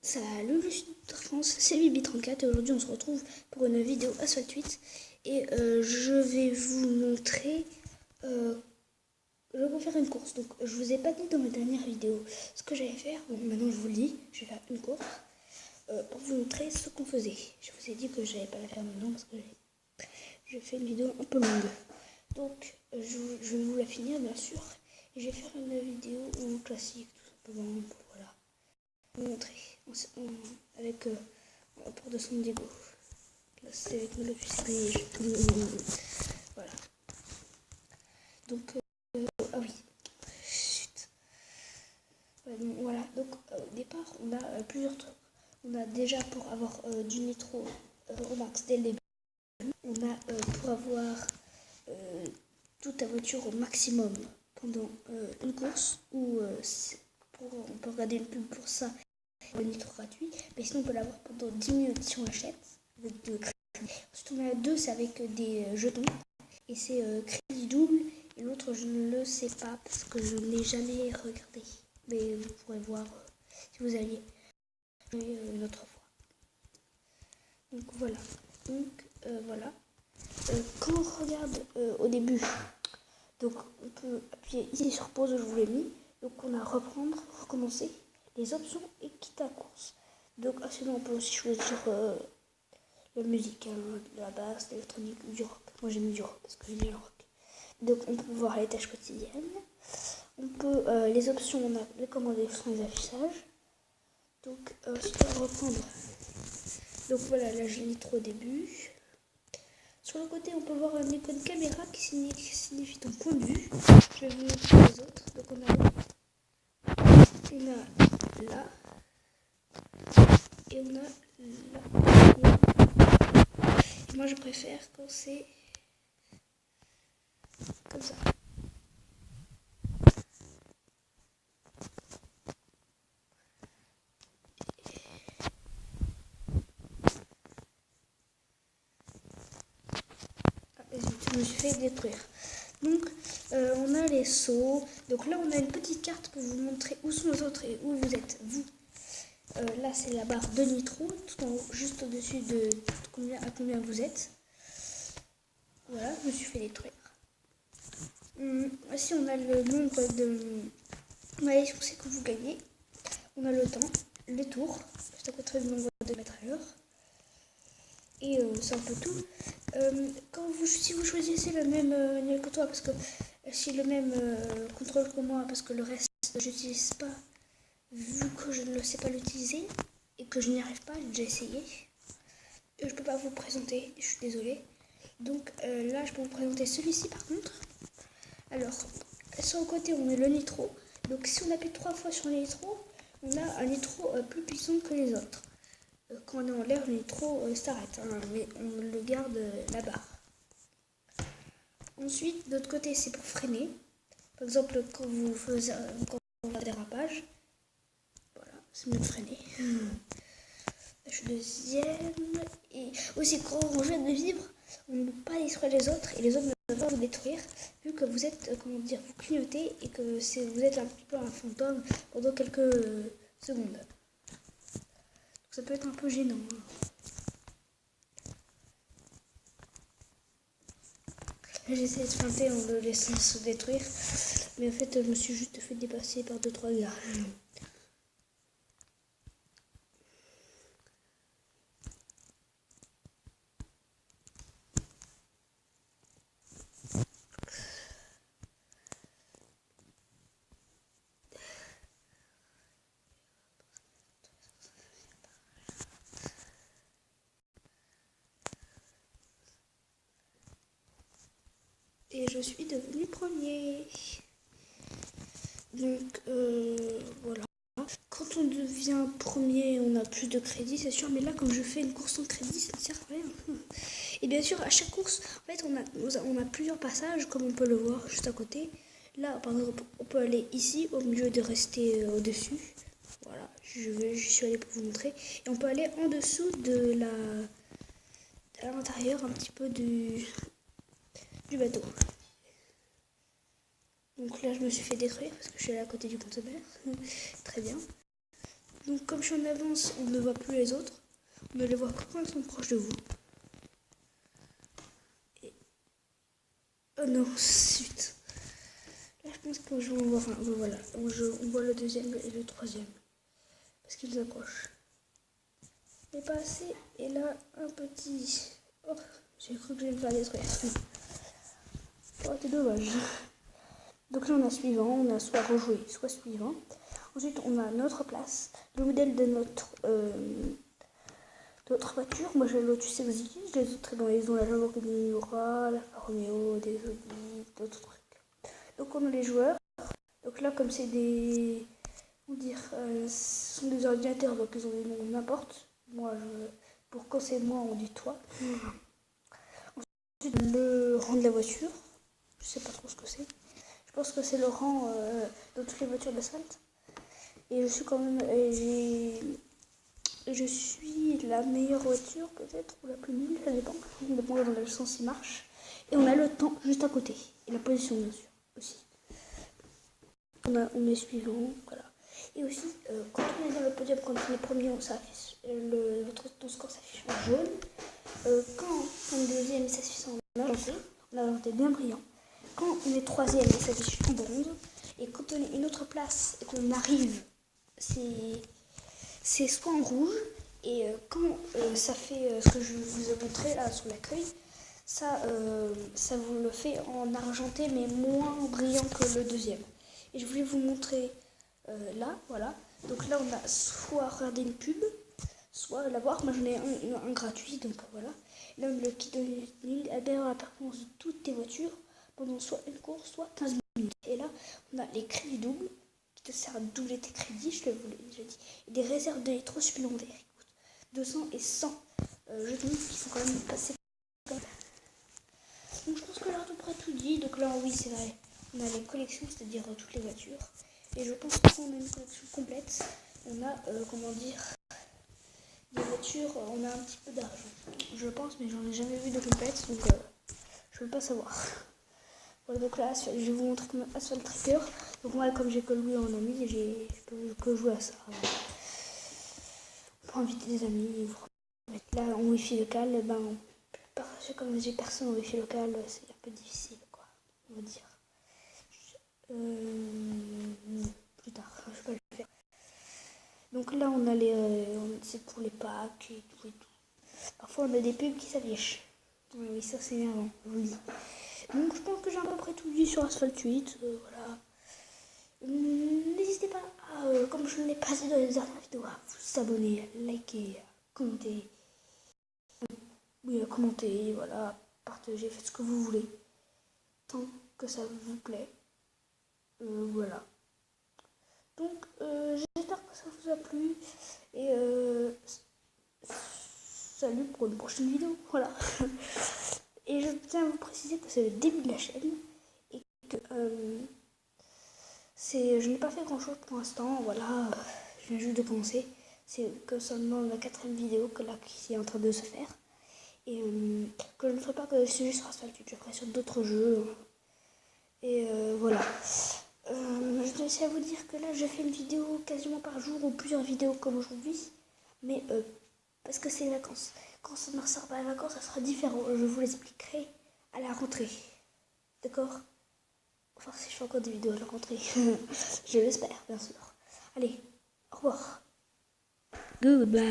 Salut le Sud de France, c'est Bibi34 et aujourd'hui on se retrouve pour une vidéo Asphalt 8 et je vais vous montrer, je vais vous faire une course. Donc je vous ai pas dit dans ma dernière vidéo ce que j'allais faire, bon maintenant je vous le dis, je vais faire une course pour vous montrer ce qu'on faisait. Je vous ai dit que j'allais pas la faire maintenant parce que j'ai fait une vidéo un peu longue. Donc je vais vous la finir bien sûr et je vais faire une vidéo classique tout simplement, voilà. Vous montrer avec pour de San Diego. Là c'est avec le fusil. Voilà. Donc ah oui. Chut. Ouais, donc, voilà. Donc au départ on a plusieurs trucs. On a déjà pour avoir du nitro au max dès le début. On a pour avoir toute ta voiture au maximum pendant une course ou on peut regarder une pub pour ça, le nitro gratuit, mais sinon on peut l'avoir pendant 10 minutes si on l'achète avec de crédit. Ensuite on a deux, c'est avec des jetons et c'est crédit double, et l'autre je ne le sais pas parce que je ne l'ai jamais regardé, mais vous pourrez voir si vous alliez une autre fois. Donc voilà, voilà. Quand on regarde au début, donc on peut appuyer ici sur pause, je vous l'ai mis. Donc on a reprendre, recommencer, les options et quitter la course. Donc sinon on peut aussi choisir la musique, la basse, l'électronique ou du rock. Moi j'aime du rock parce que j'aime bien le rock. Donc on peut voir les tâches quotidiennes. On peut, les options, on a les commandes et les affichages. Donc ensuite on va reprendre. Donc voilà, là je l'ai trop au début. Sur le côté, on peut voir un icône caméra qui signifie ton point de vue. Je vais vous montrer les autres. Donc on a là et on a là. Et moi je préfère quand c'est comme ça. Je me suis fait détruire. Donc on a les sauts. Donc là on a une petite carte pour vous montrer où sont les autres et où vous êtes vous. Là c'est la barre de nitro, tout en haut, juste au-dessus de à combien vous êtes. Voilà, je me suis fait détruire. Ici on a le nombre de... Ouais, je sais que vous gagnez. On a le temps, les tours, juste à côté du nombre de mètres à l'heure. Et c'est un peu tout. Si vous choisissez le même manuel que toi, parce que si le même contrôle que moi, parce que le reste je n'utilise pas, vu que je ne sais pas l'utiliser et que je n'y arrive pas, j'ai déjà essayé. Je ne peux pas vous présenter, je suis désolée. Donc là, je peux vous présenter celui-ci par contre. Alors, sur le côté, on met le nitro. Donc si on appuie 3 fois sur le nitro, on a un nitro plus puissant que les autres. Quand on est en l'air, le nitro s'arrête, hein, mais on le garde la barre. Ensuite, de l'autre côté, c'est pour freiner. Par exemple, quand vous faites un dérapage, voilà, c'est mieux de freiner. Je suis deuxième. Et aussi, quand on jette de vivre, on ne peut pas détruire les autres et les autres ne peuvent pas vous détruire vu que vous êtes, comment dire, vous clignotez et que vous êtes un petit peu un fantôme pendant quelques secondes. Donc ça peut être un peu gênant. J'essaie de feinter en le laissant se détruire, mais en fait je me suis juste fait dépasser par 2-3 gars. Et je suis devenue premier. Donc voilà. Quand on devient premier, on a plus de crédit, c'est sûr. Mais là, comme je fais une course sans crédit, ça ne sert à rien. Et bien sûr, à chaque course, en fait, on a plusieurs passages, comme on peut le voir juste à côté. Là, par exemple, on peut aller ici au lieu de rester au-dessus. Voilà, je suis allée pour vous montrer. Et on peut aller en dessous à l'intérieur un petit peu du bateau. Donc là, je me suis fait détruire parce que je suis allée à côté du conteneur. Très bien. Donc comme je suis en avance, on ne voit plus les autres. On ne les voit que quand ils sont proches de vous. Et... oh non, zut. Là, je pense que je vais en voir un. Voilà, on voit le deuxième et le troisième. Parce qu'ils approchent. Mais pas assez. Et là, un petit... oh, j'ai cru que j'allais me faire détruire. Oh, c'est dommage. Donc là, on a suivant. On a soit rejoué, soit suivant. Ensuite, on a notre place. Le modèle de notre voiture. Moi, j'ai le Lotus Exige. Les autres, ils ont la Lamborghini Miura, la Alfa Romeo, des Audi, d'autres trucs. Donc, on a les joueurs. Donc là, comme c'est des... on dire, ce sont des ordinateurs, donc ils ont des noms n'importe. Moi, pour quand c'est moi, on dit toi. Ensuite, le rang de la voiture. Je sais pas trop ce que c'est. Je pense que c'est le rang de toutes les voitures d'asphalte. Et je suis quand même... je suis la meilleure voiture, peut-être, ou la plus nulle, ça dépend. Ça dépend dans le sens il marche. Et on a le temps juste à côté. Et la position, bien sûr, aussi. On est suivant, voilà. Et aussi, quand on est dans le podium, quand on est premier, on s'affiche, notre score s'affiche en jaune. Quand on est deuxième, il s'affiche en argenté bien brillant. Quand on est troisième, il s'affiche en bronze. Et quand on est une autre place et qu'on arrive, c'est soit en rouge. Et quand ça fait ce que je vous ai montré là sur l'accueil, ça vous le fait en argenté, mais moins brillant que le deuxième. Et je voulais vous montrer là, voilà. Donc là, on a soit regarder une pub, soit la voir. Moi, j'en ai un gratuit, donc voilà. Là, on a le kit de adhère à la performance de toutes tes voitures pendant soit une course, soit 15 minutes. Et là, on a les crédits doubles, qui te servent à doubler tes crédits, je vous l'ai déjà dit. Et des réserves de litres supplémentaires. 200 et 100 jetons qui sont quand même passés. Donc je pense que là, à peu près tout dit. Donc là, oui, c'est vrai. On a les collections, c'est-à-dire toutes les voitures. Et je pense qu'on a une collection complète. On a, comment dire, des voitures, on a un petit peu d'argent. Je pense, mais j'en ai jamais vu de complète, donc je ne veux pas savoir. Voilà, donc là, je vais vous montrer comment Asphalt Tracker. Donc moi, comme j'ai que loué en ami, je peux que jouer à ça. Pour inviter des amis. Là, en wifi local, ben, comme j'ai personne en wifi local, c'est un peu difficile, quoi, on va dire. Plus tard, je vais pas le faire. Donc là, on a c'est pour les packs et tout et tout. Parfois, on a des pubs qui s'affichent. Oui, ça c'est énervant, je vous le dis. Donc, je pense que j'ai à peu près tout dit sur Asphalt 8. Voilà. N'hésitez pas à, comme je ne l'ai pas dit dans les dernières vidéos, à vous abonner, à liker, à commenter. Oui, à commenter, voilà, partager, faites ce que vous voulez. Tant que ça vous plaît. Voilà. Donc, j'espère que ça vous a plu. Et salut pour une prochaine vidéo. Voilà. Et je tiens à vous préciser que c'est le début de la chaîne. Et que je n'ai pas fait grand chose pour l'instant. Voilà. Je viens juste de commencer. C'est que seulement la 4e vidéo qui est en train de se faire. Et que je ne ferai pas que le sujet sur Asphalt 8. Je ferai sur d'autres jeux. Et voilà. Je dois aussi à vous dire que là, je fais une vidéo quasiment par jour ou plusieurs vidéos comme aujourd'hui. Mais parce que c'est les vacances. Quand ça ne sera pas les vacances, ça sera différent. Je vous l'expliquerai à la rentrée. D'accord? Enfin, si je fais encore des vidéos à la rentrée. Je l'espère, bien sûr. Allez, au revoir. Goodbye.